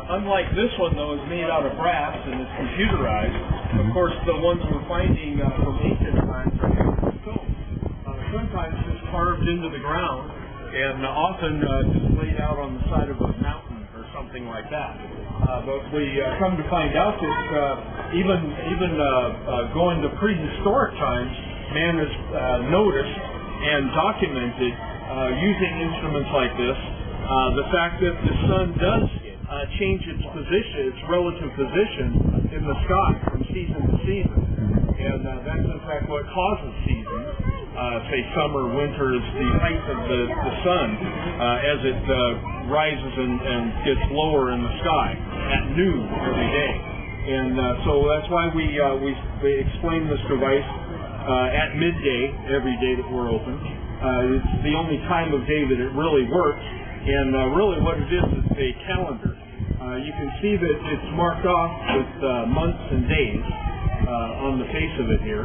unlike this one, though, is made out of brass and is computerized. Of course, the ones we're finding from ancient times are made of stone. Sometimes just carved into the ground, and often just laid out on the side of a mountain or something like that. But we come to find out that even going to prehistoric times, man has noticed and documented using instruments like this the fact that the sun does change its position, its relative position in the sky from season to season, and that's in fact what causes seasons. Say summer, winter is the height of the sun as it rises and gets lower in the sky at noon every day, and so that's why we explain this device at midday every day that we're open. It's the only time of day that it really works, and really what it is a calendar. You can see that it's marked off with months and days on the face of it here.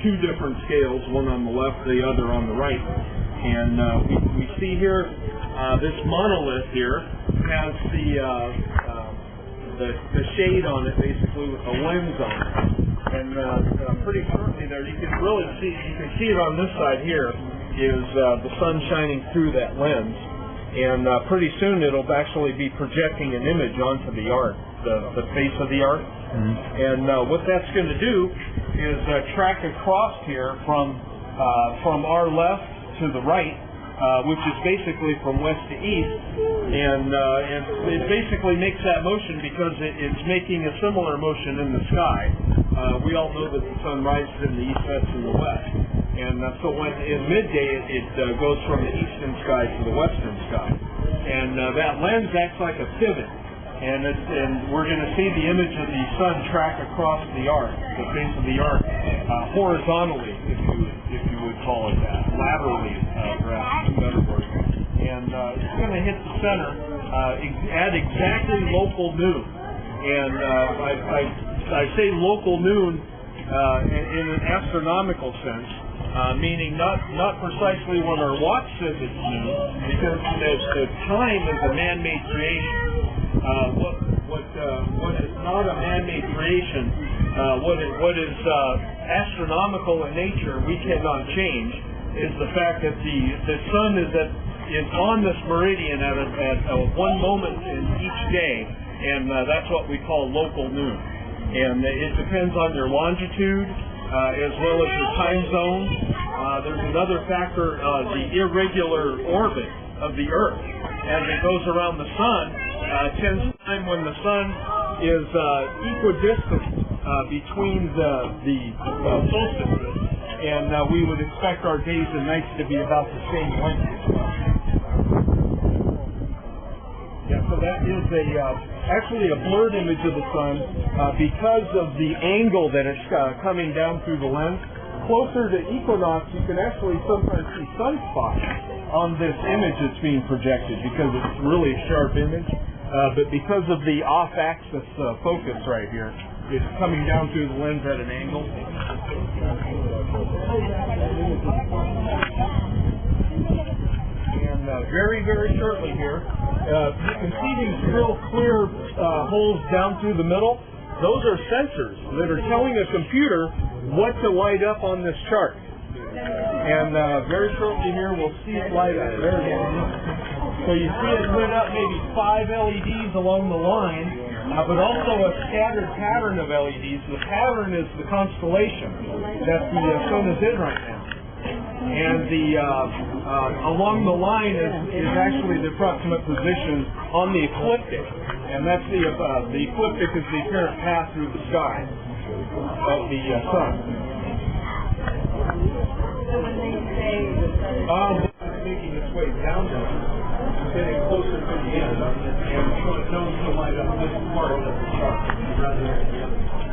Two different scales, one on the left, the other on the right. And we see here this monolith here has the shade on it, basically with a lens on it. And pretty shortly there, you can see it on this side here is the sun shining through that lens. And pretty soon it'll actually be projecting an image onto the arc, the face of the arc. And what that's going to do is track across here from our left to the right, which is basically from west to east, and it basically makes that motion because it's making a similar motion in the sky. We all know that the sun rises in the east, sets in the west, and so when in midday it goes from the eastern sky to the western sky, and that lens acts like a pivot. And we're going to see the image of the sun track across the arc, the face of the arc, horizontally, if you would call it that, laterally, perhaps is a better word. And it's going to hit the center at exactly local noon. And I say local noon in an astronomical sense, meaning not precisely when our watch says it's noon, because the time is a man-made creation. What is not a man-made creation, what is astronomical in nature, we cannot change, is the fact that the sun is on this meridian at one moment in each day, and that's what we call local noon. And it depends on your longitude as well as your time zone. There's another factor, the irregular orbit of the Earth as it goes around the sun. Tends time when the sun is equidistant between the solstices, and we would expect our days and nights to be about the same length as well. Yeah, so that is actually a blurred image of the sun because of the angle that it's coming down through the lens. Closer to equinox, you can actually sometimes see sunspots on this image that's being projected because it's really a sharp image. But because of the off-axis focus right here, it's coming down through the lens at an angle. And very, very shortly here, you can see these real clear holes down through the middle. Those are sensors that are telling a computer what to light up on this chart. And very shortly here, we'll see it light up. There it is. So you see it lit up maybe 5 LEDs along the line, but also a scattered pattern of LEDs. The pattern is the constellation that the sun is in right now. And along the line is actually the approximate position on the ecliptic. And that's the ecliptic is the apparent path through the sky of the sun. So when they say it's making its way down there, it's getting closer to the end, and so it knows to light up this part of the chart rather than the other part.